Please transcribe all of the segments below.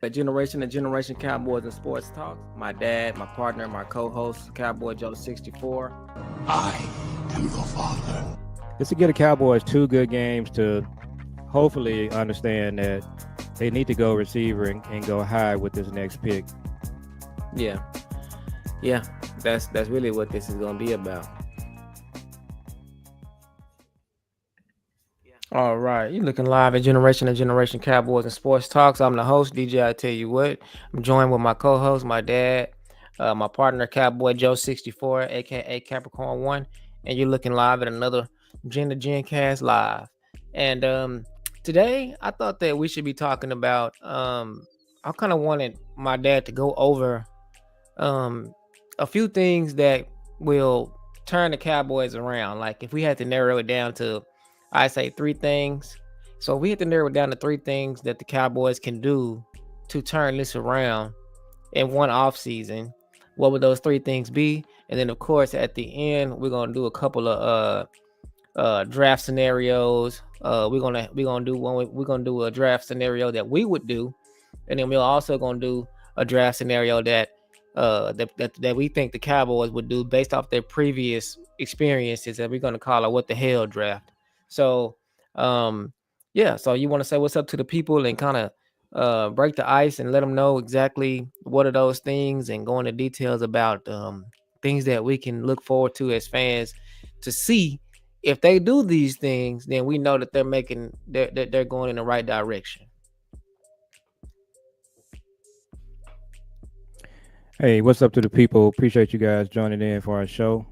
Generation to Generation Cowboys and Sports Talk. My dad, my partner, my co-host, Cowboy Joe 64. I am your father. Just to get the Cowboys 2 good games to hopefully understand that they need to go receiver and go high with this next pick. Yeah, that's really what this is gonna be about. All right, you're looking live at Generation to Generation Cowboys and Sports Talks. I'm the host, DJ. I tell you what, I'm joined with my co-host, my dad, my partner, Cowboy Joe 64, aka Capricorn One, and you're looking live at another Gen2Gen cast live. And today, I thought that we should be talking about. I kind of wanted my dad to go over a few things that will turn the Cowboys around. Like if we had to narrow it down to, I say 3 things. So we had to narrow it down to 3 things that the Cowboys can do to turn this around in one off season. What would those 3 things be? And then of course at the end we're gonna do a couple of draft scenarios. We're gonna do a draft scenario that we would do, and then we're also gonna do a draft scenario that that we think the Cowboys would do based off their previous experiences, and we're gonna call it what the hell draft. So yeah, so you want to say what's up to the people and kind of break the ice and let them know exactly what are those things and go into details about things that we can look forward to as fans to see if they do these things, then we know that they're going in the right direction. Hey, what's up to the people? Appreciate you guys joining in for our show.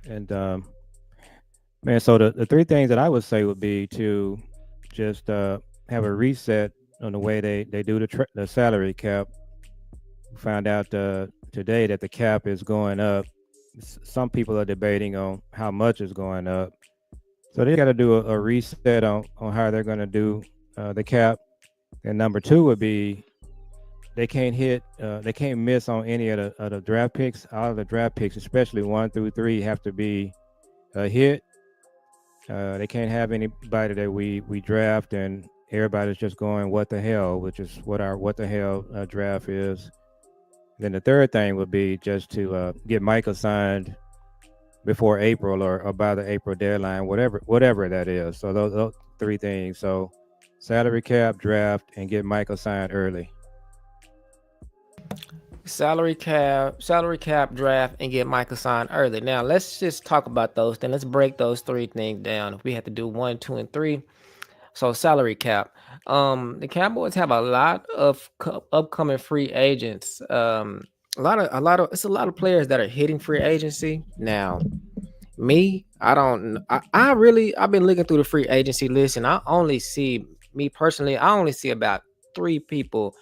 And man, so the 3 things that I would say would be to just have a reset on the way they do the salary cap. We found out today that the cap is going up. Some people are debating on how much is going up. So they got to do a reset on how they're going to do the cap. And number 2 would be they can't miss on any of the draft picks. All of the draft picks, especially 1 through 3, have to be a hit. They can't have anybody that we draft and everybody's just going what the hell, which is what our what the hell draft is. Then the 3rd thing would be just to get Michael signed before April or by the April deadline, whatever that is. So those 3 things. So salary cap, draft, and get Michael signed early. Salary cap, draft, and get Michael signed early. Now let's just talk about those. Then let's break those 3 things down. If we have to do 1, 2, and 3. So salary cap. The Cowboys have a lot of upcoming free agents. It's a lot of players that are hitting free agency now. Me, I don't. I've been looking through the free agency list, and I only see me personally. I only see about 3 people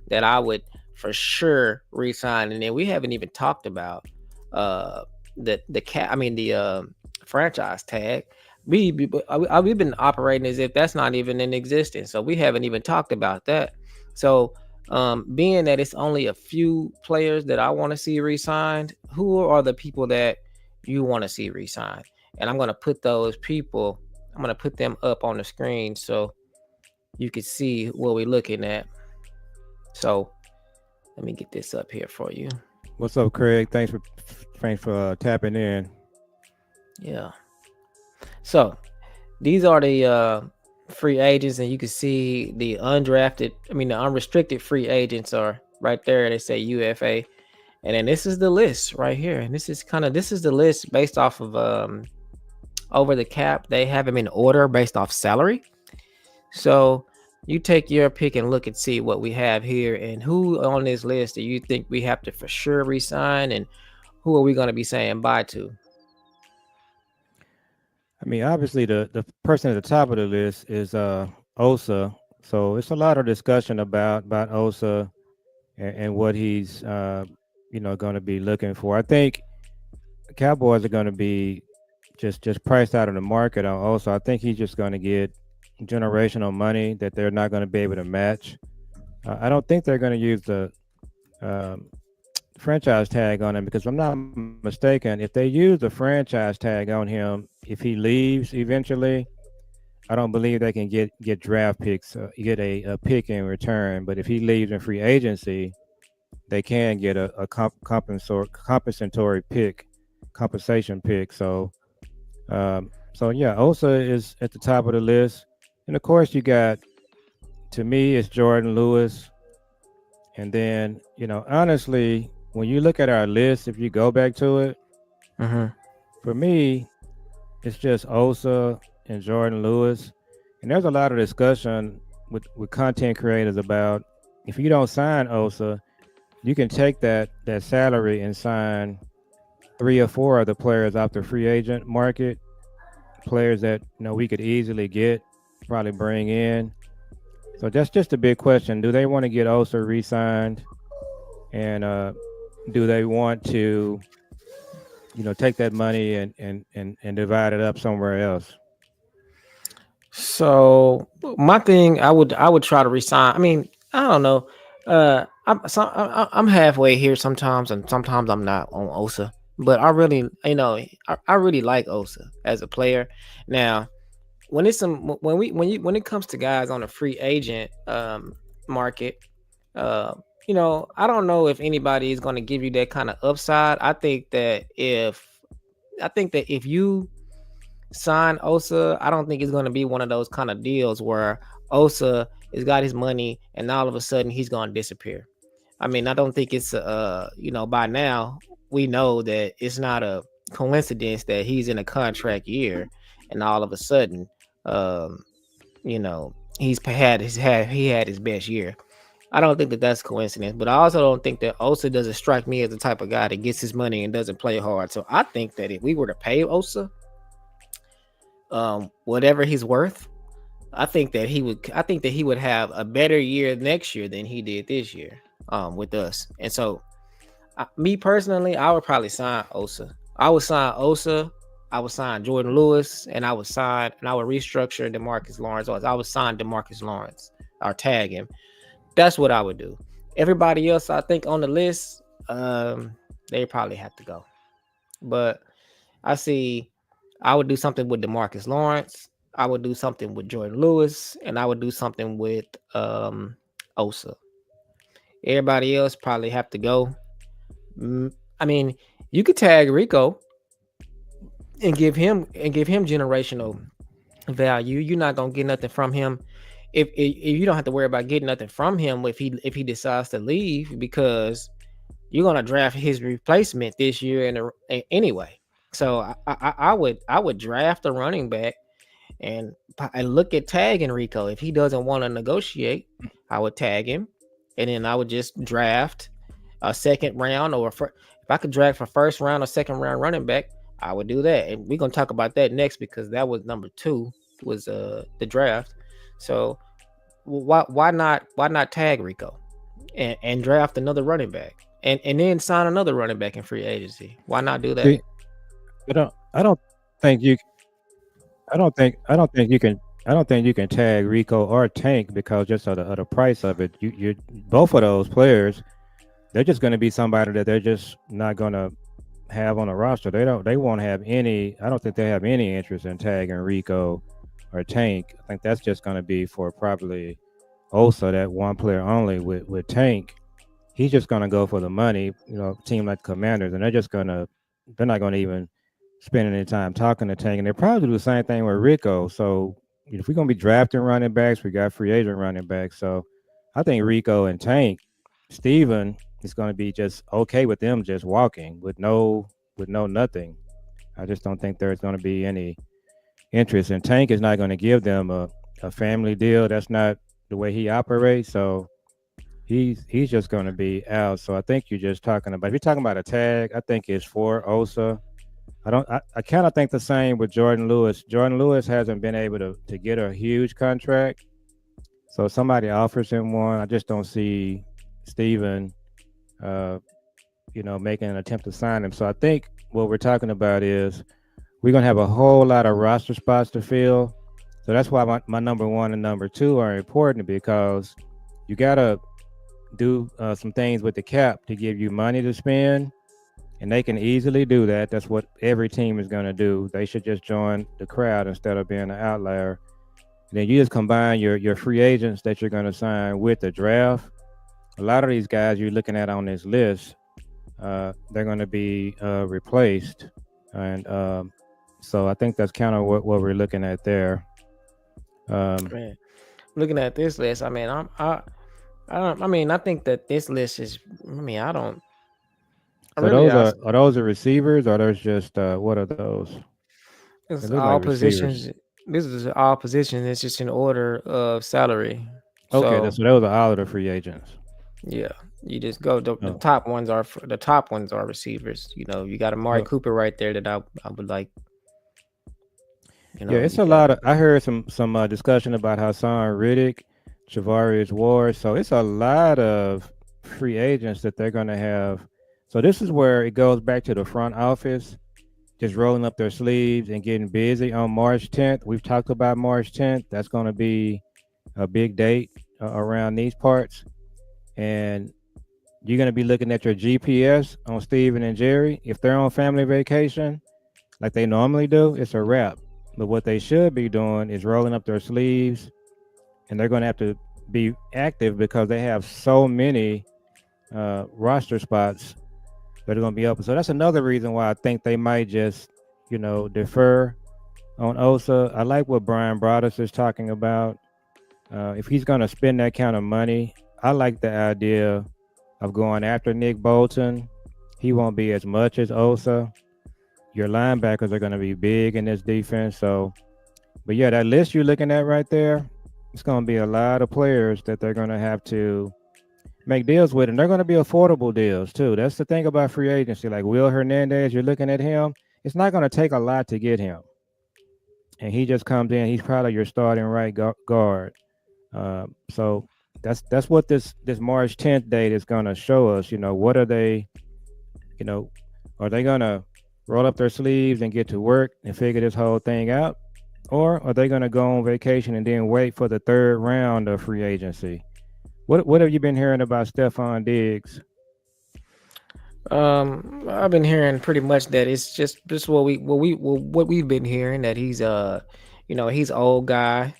that I would for sure resign, and then we haven't even talked about the cat. I mean the franchise tag. We've been operating as if that's not even in existence, so we haven't even talked about that. So, being that it's only a few players that I want to see re-signed, who are the people that you want to see re-signed? And I'm gonna put those people. I'm gonna put them up on the screen so you can see what we're looking at. So, let me get this up here for you. What's up, Craig? Thanks for tapping in. Yeah. So these are the free agents, and you can see the unrestricted free agents are right there. They say UFA, and then this is the list right here. And this is the list based off of over the cap. They have them in order based off salary. So you take your pick and look and see what we have here, and who on this list do you think we have to for sure resign, and who are we going to be saying bye to? I mean, obviously the person at the top of the list is Osa. So it's a lot of discussion about Osa and what he's going to be looking for. I think the Cowboys are going to be just priced out of the market on Osa. I think he's just going to get generational money that they're not going to be able to match. I don't think they're going to use the franchise tag on him, because if I'm not mistaken, if they use the franchise tag on him, if he leaves eventually, I don't believe they can get draft picks, get a pick in return. But if he leaves in free agency, they can get a compensatory pick, compensation pick. So yeah, Osa is at the top of the list, and of course you got, to me, it's Jordan Lewis, and then honestly, when you look at our list, if you go back to it, Mm-hmm. for me, it's just Osa and Jordan Lewis, and there's a lot of discussion with content creators about, if you don't sign Osa, you can take that salary and sign three or four of the players off the free agent market, players that we could easily get, probably bring in. So that's just a big question. Do they want to get Osa re-signed, and do they want to take that money and divide it up somewhere else? So my thing, I would try to resign. I mean, I don't know. I'm halfway here sometimes, and sometimes I'm not on Osa. But I really, I really like Osa as a player. Now, when it comes to guys on the free agent market, uh, I don't know if anybody is going to give you that kind of upside. I think that if you sign Osa, I don't think it's going to be one of those kind of deals where Osa has got his money and all of a sudden he's going to disappear. I mean, I don't think it's by now we know that it's not a coincidence that he's in a contract year and all of a sudden, um, he had his best year. I don't think that that's coincidence, but I also don't think that Osa doesn't strike me as the type of guy that gets his money and doesn't play hard. So I think that if we were to pay Osa, whatever he's worth, I think that he would have a better year next year than he did this year with us. And so me personally, I would probably sign Osa. I would sign Osa. I would sign Jordan Lewis, and I would restructure Demarcus Lawrence. Or I would sign Demarcus Lawrence or tag him. That's what I would do. Everybody else, I think on the list, they probably have to go. But I see, I would do something with Demarcus Lawrence. I would do something with Jordan Lewis, and I would do something with Osa. Everybody else probably have to go. I mean, you could tag Rico and give him generational value. You're not gonna get nothing from him if you don't have to worry about getting nothing from him if he decides to leave, because you're gonna draft his replacement this year anyway. So I would draft a running back and look at tagging Rico. If he doesn't want to negotiate, I would tag him, and then I would just draft a second round if I could draft a first round or second round running back, I would do that. And we're gonna talk about that next because that was number two was the draft. So why not tag Rico and draft another running back and then sign another running back in free agency? Why not do that? See, I don't think you I don't think you can tag Rico or Tank because just of the price of it. You both of those players, they're just going to be somebody that they're just not going to have on the roster. They won't have any. I don't think they have any interest in tagging Rico or Tank. I think that's just going to be for probably Osa, that one player only. With Tank, he's just going to go for the money. Team like Commanders, and they're not going to even spend any time talking to Tank, and they probably do the same thing with Rico. So if we're going to be drafting running backs, we got free agent running backs. So I think Rico and Tank, Steven is going to be just okay with them just walking with no nothing. I just don't think there's going to be any interest. And Tank is not going to give them a family deal. That's not the way he operates. So he's just going to be out. So I think you're just talking about, if you're talking about a tag, I think it's for Osa. I kind of think the same with Jordan Lewis. Jordan Lewis hasn't been able to get a huge contract. So if somebody offers him one, I just don't see Steven uh, making an attempt to sign him. So I think what we're talking about is we're gonna have a whole lot of roster spots to fill. So that's why my number one and number two are important, because you gotta do some things with the cap to give you money to spend, and they can easily do that. That's what every team is gonna do. They should just join the crowd instead of being an outlier. Then you just combine your free agents that you're going to sign with the draft. A lot of these guys you're looking at on this list, they're going to be replaced, and so I think that's kind of what we're looking at there. Um, Man, looking at this list, I mean, I don't. I mean, I think that this list is. I mean, I don't. I so really, those are those the receivers, or those just what are those? It it's looks like all receivers. positions. This is all positions. It's just in order of salary. Okay, So so those are all of the free agents. yeah, you just go. The Oh, top ones are the top ones are receivers. You know, you got Amari oh, Cooper right there that I would like. You yeah, know, it's you a got lot of. I heard some discussion about Hassan Riddick, Javarius Ward. So it's a lot of free agents that they're going to have. So this is where it goes back to the front office, just rolling up their sleeves and getting busy on March 10th. We've talked about March 10th. That's going to be a big date around these parts, and you're going to be looking at your GPS on Steven and Jerry. If they're on family vacation, like they normally do, it's a wrap. But what they should be doing is rolling up their sleeves, and they're going to have to be active because they have so many roster spots that are going to be open. So that's another reason why I think they might just, defer on Osa. I like what Brian Broaddus is talking about. If he's going to spend that kind of money, I like the idea of going after Nick Bolton. He won't be as much as Osa. Your linebackers are going to be big in this defense. So, but yeah, that list you're looking at right there, it's going to be a lot of players that they're going to have to make deals with, and they're going to be affordable deals too. That's the thing about free agency. Like Will Hernandez, you're looking at him. It's not going to take a lot to get him, and he just comes in. He's probably your starting right guard. So that's what this March 10th date is going to show us. What are they? You know, are they going to roll up their sleeves and get to work and figure this whole thing out? Or are they going to go on vacation and then wait for the third round of free agency? What have you been hearing about Stephon Diggs? I've been hearing pretty much that it's just what we've been hearing that he's he's an old guy.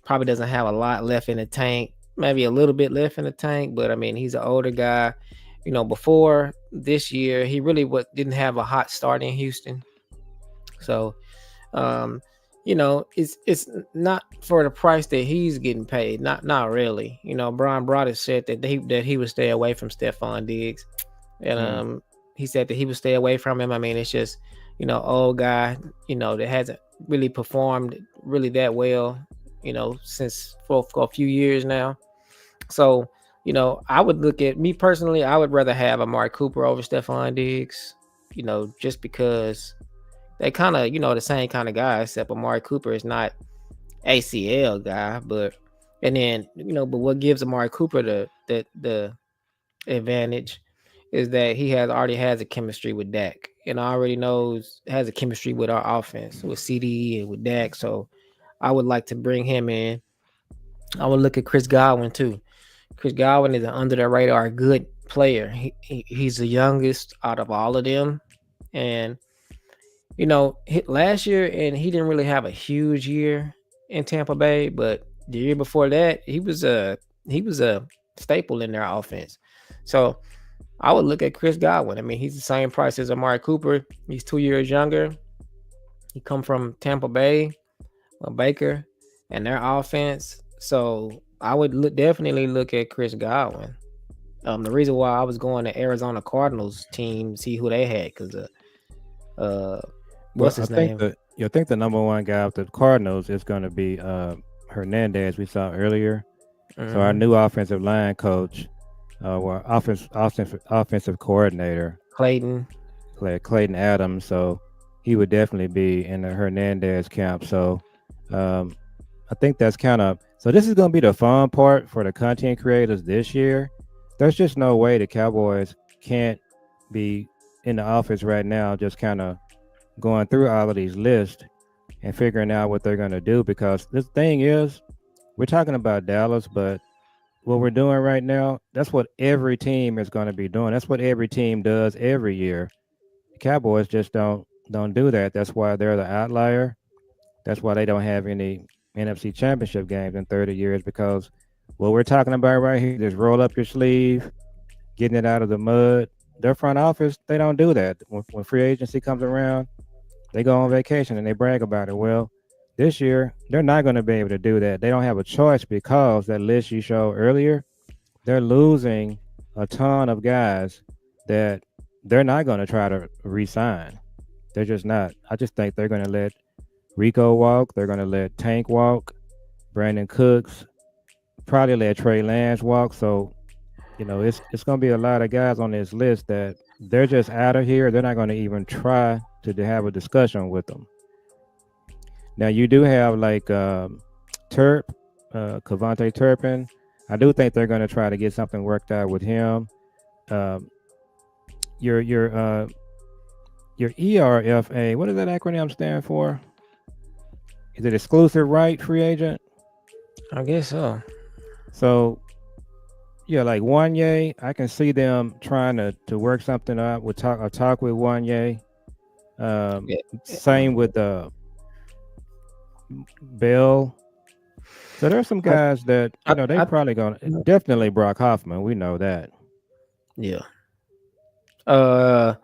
Probably doesn't have a lot left in the tank. Maybe a little bit left in the tank, but I mean he's an older guy. You know, before this year, he really didn't have a hot start in Houston. So um, it's not for the price that he's getting paid. Not really. You know, Brian Broaddus said that he would stay away from Stephon Diggs, and Mm, he said that he would stay away from him. I mean, it's just old guy, that hasn't really performed really that well, since for a few years now. So, I would look at me personally. I would rather have Amari Cooper over Stephon Diggs. Just because they kind of the same kind of guy, except Amari Cooper is not ACL guy, but and then but what gives Amari Cooper the advantage is that he already has a chemistry with Dak, and already has a chemistry with our offense with CD and with Dak. So I would like to bring him in. I would look at Chris Godwin too. Chris Godwin is an under the radar good player. He's the youngest out of all of them, and last year and he didn't really have a huge year in Tampa Bay, but the year before that he was a staple in their offense. So I would look at Chris Godwin. I mean, he's the same price as Amari Cooper. He's 2 years younger. He come from Tampa Bay, Baker, and their offense. So I would definitely look at Chris Godwin. The reason why I was going to Arizona Cardinals team, see who they had, because uh, well, what's his name? I think the number one guy with the Cardinals is going to be Hernandez. We saw earlier. So our Hmm. new offensive line coach, offensive coordinator, Clayton. Clayton Adams. So he would definitely be in the Hernandez camp. So um, I think that's kind of so. This is going to be the fun part for the content creators this year. There's just no way the Cowboys can't be in the office right now, just kind of going through all of these lists and figuring out what they're going to do. Because this thing is, we're talking about Dallas, but what we're doing right now, that's what every team is going to be doing. That's what every team does every year. The Cowboys just don't do that. That's why they're the outlier. That's why they don't have any. NFC Championship games in 30 years because what we're talking about right here, just roll up your sleeve, getting it out of the mud. Their front office, they don't do that. When free agency comes around, they go on vacation and they brag about it. Well, this year, they're not going to be able to do that. They don't have a choice because that list you showed earlier, they're losing a ton of guys that they're not going to try to re sign. They're just not. I just think they're going to let Rico walk. They're going to let Tank walk. Brandon Cooks, probably let Trey Lance walk. So, it's going to be a lot of guys on this list that they're just out of here. They're not going to even try to have a discussion with them. Now, you do have like Turp, Cavante Turpin. I do think they're going to try to get something worked out with him. Um, your your uh, your ERFA, what does that acronym stand for? Is it exclusive right free agent? I guess so. So yeah, like Wanye, I can see them trying to work something out with talk with Wanye. Yeah. Same with Bell. So there's some I, guys that they I probably gonna definitely Brock Hoffman. We know that. yeah. Uh,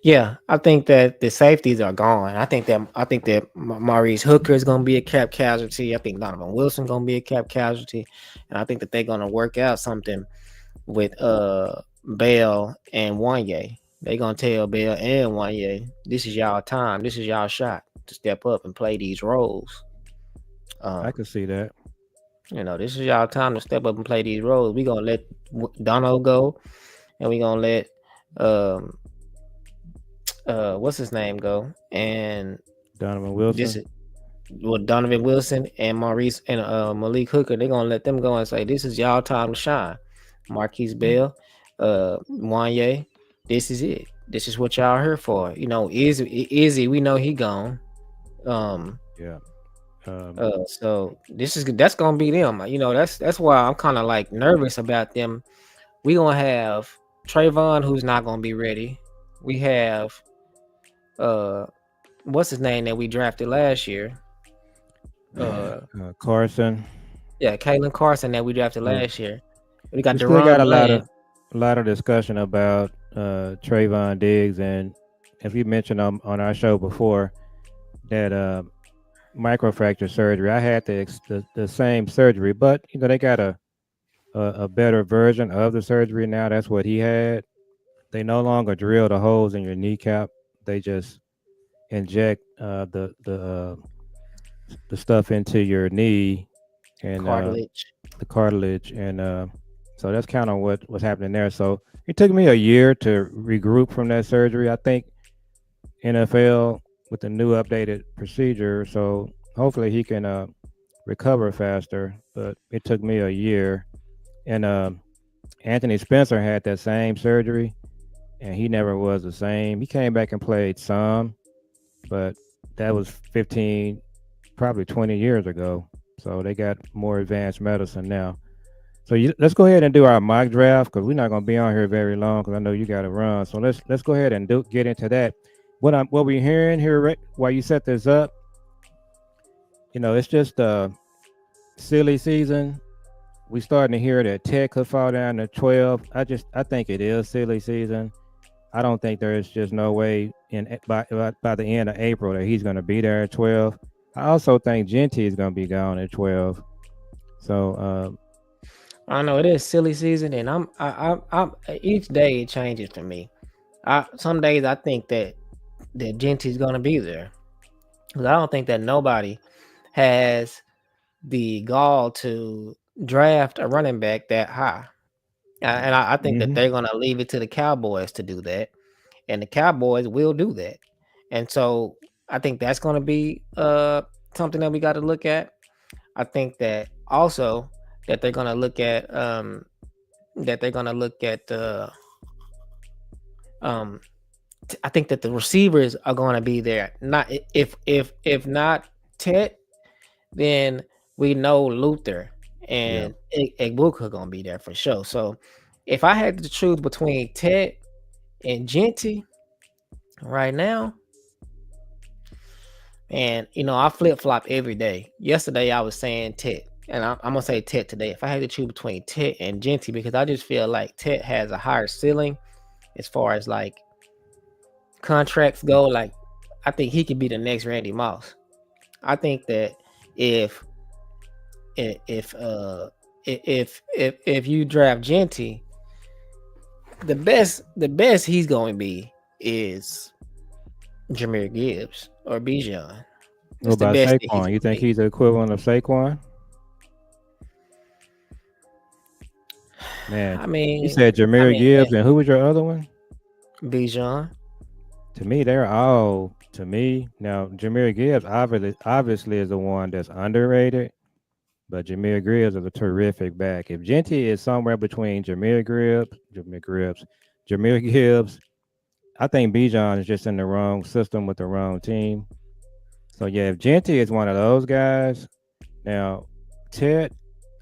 yeah. I think that the safeties are gone. I think that Maurice Hooker is going to be a cap casualty. I think Donovan Wilson going to be a cap casualty, and I think that they're going to work out something with Bell and Wanye. They gonna tell Bell and Wanye, this is y'all time. This is y'all shot to step up and play these roles. I Um, could see that. this is y'all time to step up and play these roles. We gonna let Dono go, and we gonna let um what's his name go, and Donovan this Wilson. is with Donovan Wilson and Maurice and Malik Hooker. They're gonna let them go and say, this is y'all time to shine. Marquise Bell, Wanye, this is it. This is what y'all here for. Izzy, we know he gone. Um, Yeah. so that's gonna be them. That's why I'm kind of like nervous about them. We gonna have Trayvon, who's not gonna be ready. We have uh, what's his name that we drafted last year? Uh, Carson. yeah, Kalen Carson that we drafted Uh, last year. We got we still got Deron a Bland. lot of discussion about Trayvon Diggs, and if you mentioned on our show before that microfracture surgery, I had the same surgery, but they got a better version of the surgery now. That's what he had. They no longer drill the holes in your kneecap. They just inject the stuff into your knee and Cartilage. the cartilage, and so that's kind of what's happening there. So it took me a year to regroup from that surgery. I think NFL with the new updated procedure, so hopefully he can recover faster. But it took me a year, and Anthony Spencer had that same surgery, and he never was the same. He came back and played some, but that was 15, probably 20 years ago. So they got more advanced medicine now. So let's go ahead and do our mock draft because we're not going to be on here very long because I know you got to run. So let's go ahead and get into that. What we're hearing here while you set this up, it's just a silly season. We starting to hear that Tech could fall down to 12. I think it is silly season. I don't think there is just no way by the end of April that he's going to be there at 12. I also think Genty is going to be gone at 12. So I know it is silly season, and I'm each day it changes for me. Some days I think that Genty's gonna be there, because I don't think that nobody has the gall to draft a running back that high. And I think that mhm. they're gonna leave it to the Cowboys to do that, and the Cowboys will do that. And so I think that's gonna be something that we got to look at. I think that also that they're gonna look at the um I think that the receivers are going to be there. Not if not Ted, then we know Luther Yeah. and Egbuka going to be there for sure. So if I had to choose between Ted and Genty right now, And I flip flop every day. Yesterday I was saying Tet, and I'm gonna say Tet today. If I had to choose between Tet and Genty, because I just feel like Tet has a higher ceiling as far as like contracts go. Like I think he could be the next Randy Moss. I think that if if if you draft Genty, the best he's going to be is Jameer Gibbs or Bijan. What That's the about best that he's Saquon? You going to think be. he's the equivalent of Saquon? Man, I you mean, said I Jameer mean, Gibbs, and who was your other one? Bijan. To me, they're all to me now. Jameer Gibbs obviously is the one that's underrated, but Jameer Gibbs is a terrific back. If Genty is somewhere between Jameer Gibbs, I think Bijan is just in the wrong system with the wrong team. So yeah, if Genty is one of those guys, now Ted,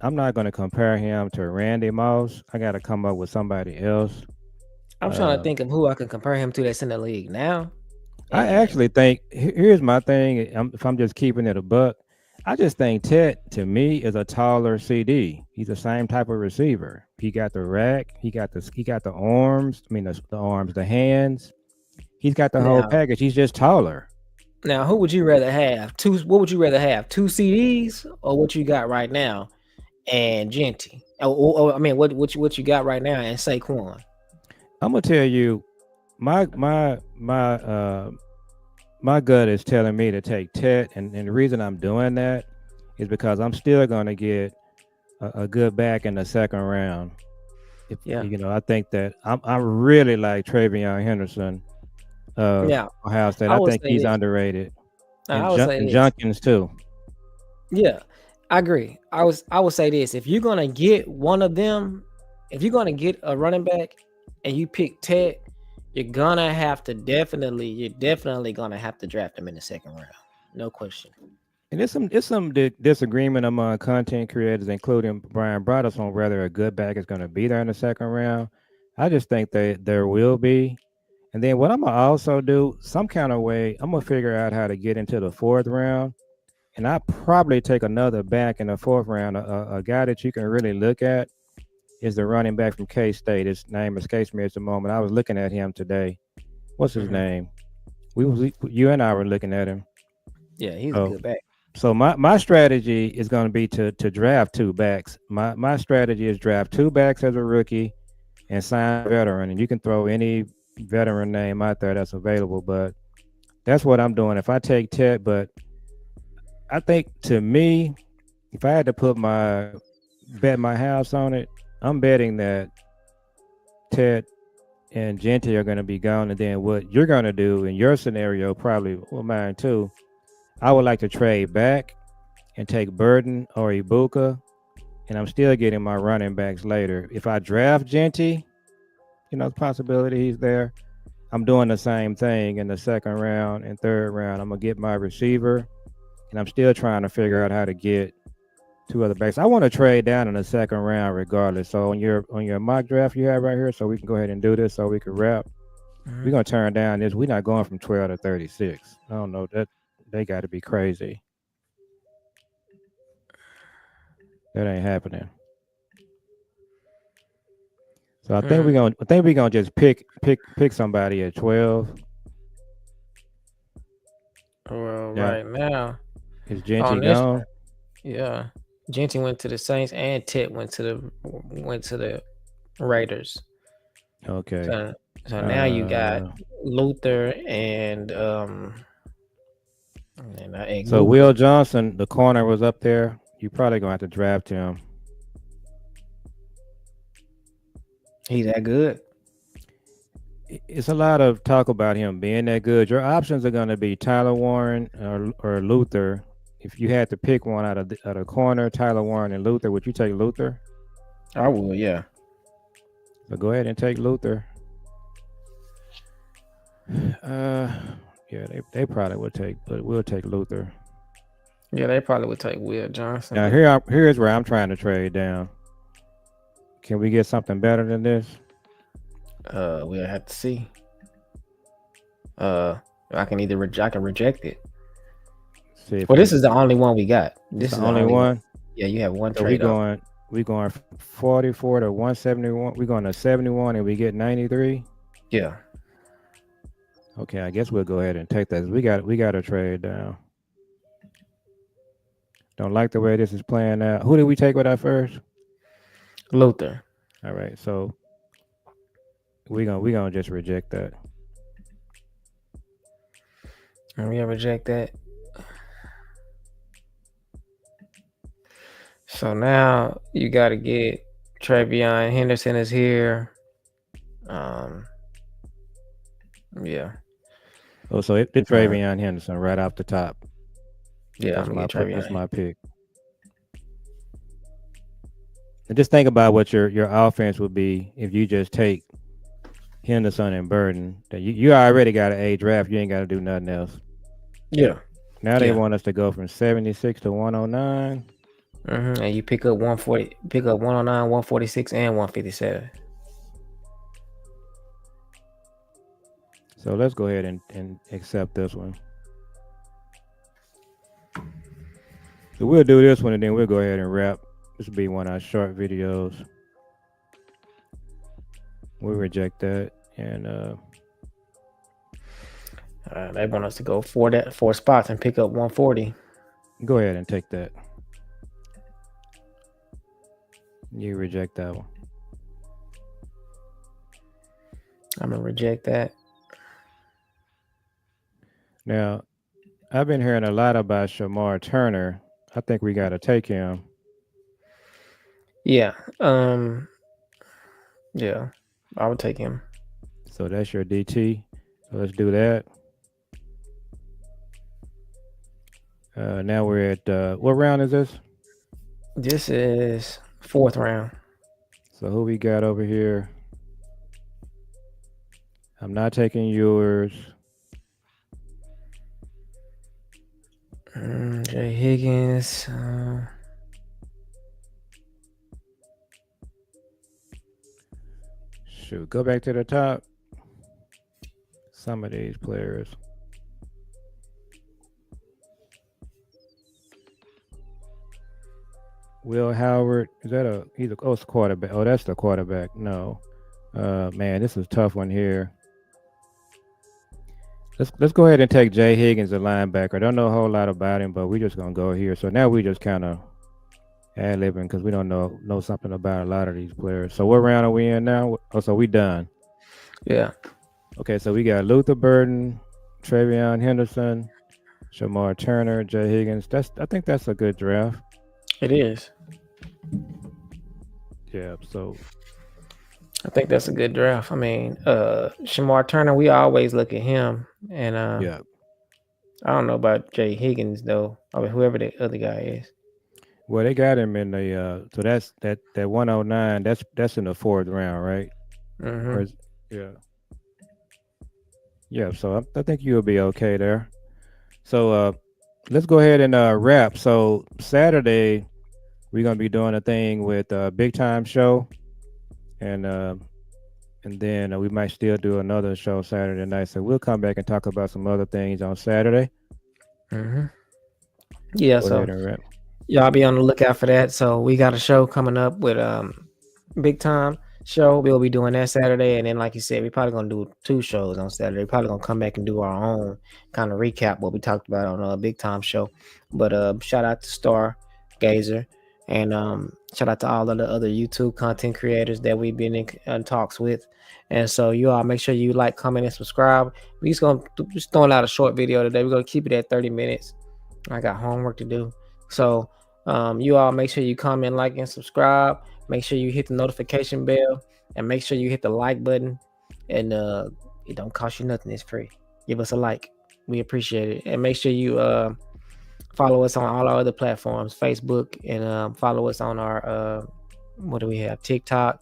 I'm not going to compare him to Randy Moss. I got to come up with somebody else. I'm trying to Uh, think of who I can compare him to that's in the league now. I And actually think here's my thing. If I'm just keeping it a buck, I just think Ted to me is a taller CD. He's the same type of receiver. He got the rack. He got the arms. I mean the arms, the hands. He's got the whole now, package. He's just taller. now, who would you rather have? Two? What would you rather have? Two CDs or what you got right now and Genty? I mean, what you got right now and Saquon? I'm gonna tell you, my my gut is telling me to take Ted, and the reason I'm doing that is because I'm still gonna get a good back in the second round. If Yeah. I think that I really like Travion Henderson of Now, Ohio State. I I would think say he's this. underrated, Now, I would say and this. Junkins too. Yeah, I agree. I would say this. If you're gonna get one of them, if you're gonna get a running back and you pick Ted, you're definitely gonna have to draft him in the second round. No question. And there's some disagreement among content creators, including Brian Broaddus, on whether a good back is going to be there in the second round. I just think that there will be. And then what I'm gonna also do, some kind of way, I'm gonna figure out how to get into the fourth round, and I probably take another back in the fourth round. A guy that you can really look at is the running back from K State. His name escapes me at the moment. I was looking at him today. What's his Hmm. name? You and I were looking at him. Yeah, he's a So good back. so my strategy is going to be to draft two backs. My strategy is draft two backs as a rookie and sign a veteran, and you can throw any veteran name out there that's available. But that's what I'm doing. If I take Ted, but I think to me, if I had to bet my house on it, I'm betting that Ted and Genty are going to be gone, and then what you're going to do in your scenario, probably well mine too. I would like to trade back and take Burden or Ibuka, and I'm still getting my running backs later. If I draft Genty, the possibility he's there. I'm doing the same thing in the second round and third round. I'm gonna get my receiver, and I'm still trying to figure out how to get two other backs. I want to trade down in the second round regardless. So on your mock draft you have right here, so we can go ahead and do this, so we can wrap. We're Hmm. gonna turn down this. We're not going from 12 to 36. I don't know that they got to be crazy. That ain't happening. So Hmm. I think we're gonna just pick somebody at 12. Well, Yeah, right now is on Genty this, gone? yeah, Genty went to the Saints and Ted went to the Raiders. Okay. So so now you got Uh, Luther and so Will Egbuka. Johnson, the corner, was up there. You probably gonna have to draft him. He's that good. It's a lot of talk about him being that good. Your options are gonna be Tyler Warren or Luther. If you had to pick one out of corner, Tyler Warren and Luther, would you take Luther? I would, yeah. So go ahead and take Luther. Uh, yeah, they probably would take, but we'll take Luther. Yeah, they probably would take Will Johnson, Now but here's where I'm trying to trade down. Can we get something better than this? we'll have to see. Uh I can reject it. See if Well, this you. is the only one we got. It's This the is the only only one. one. Yeah, you have one So we trade off. going. We going 44 to 171. We going to 71, and we get 93. Yeah. Okay, I guess we'll go ahead and take that. We got to trade down. Don't like the way this is playing out. Who did we take with our first? Luther. All right, so we gonna just reject that. And we reject that. So now you got to get Travion Henderson is here. Um, yeah, Oh, so it's uh, Travion Henderson right off the top. yeah. I'm That's gonna my get Travion. that's my pick. And just think about what your offense would be if you just take Henderson and Burden. That you already got an A draft. You ain't got to do nothing else. Yeah, Now they yeah. want us to go from 76 to 109. And you pick up 140, pick up 109, 146, and 157. So let's go ahead and accept this one. So we'll do this one and then we'll go ahead and wrap. This will be one of our short videos. We reject that and They want us to go four spots and pick up 140. go ahead and take that. You reject that one. I'm gonna reject that. Now, I've been hearing a lot about Shamar Turner. I think we got to take him. Yeah. Yeah. I would take him. So that's your DT. So let's do that. Now we're at what round is this? This is 4th round. So who we got over here? I'm not taking yours. Jay Higgins. Shoot, go back to the top. Some of these players. Will Howard, is that it's quarterback. Oh, that's the quarterback. No. Man, this is a tough one here. Let's go ahead and take Jay Higgins, the linebacker. I don't know a whole lot about him, but we're just gonna go here. So now we just kind of ad-libbing because we don't know something about a lot of these players. So what round are we in now? Oh, so we done. Yeah. Okay, so we got Luther Burden, Travion Henderson, Shamar Turner, Jay Higgins. I think that's a good draft. It is. Yeah, so I think that's a good draft. I mean, Shamar Turner, we always look at him, and yeah. I don't know about Jay Higgins though. I mean, whoever the other guy is. Well, they got him in the so that's that 109. That's in the 4th round, right? Mm-hmm. Yeah. Yeah, so I think you'll be okay there. So let's go ahead and wrap. So Saturday we're gonna be doing a thing with Big Time Show, and then we might still do another show Saturday night. So we'll come back and talk about some other things on Saturday. Mm-hmm. Yeah. Go So ahead and wrap. y'all be on the lookout for that. So we got a show coming up with Big Time Show. We'll be doing that Saturday, and then like you said, we probably gonna do 2 shows on Saturday. Probably gonna come back and do our own kind of recap what we talked about on Big Time Show. But shout out to Star Gazer, and shout out to all of the other YouTube content creators that we've been in talks with. And so you all make sure you like, comment, and subscribe. We just throwing out a short video today. We're gonna keep it at 30 minutes. I got homework to do. So you all make sure you comment, like, and subscribe. Make sure you hit the notification bell, and make sure you hit the like button. And it don't cost you nothing. It's free. Give us a like. We appreciate it. And make sure you follow us on all our other platforms, Facebook, and follow us on our what do we have? TikTok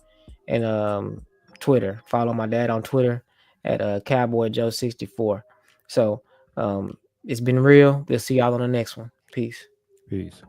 and Twitter. Follow my dad on Twitter at Cowboy Joe 64. So it's been real. We'll see y'all on the next one. Peace. Peace.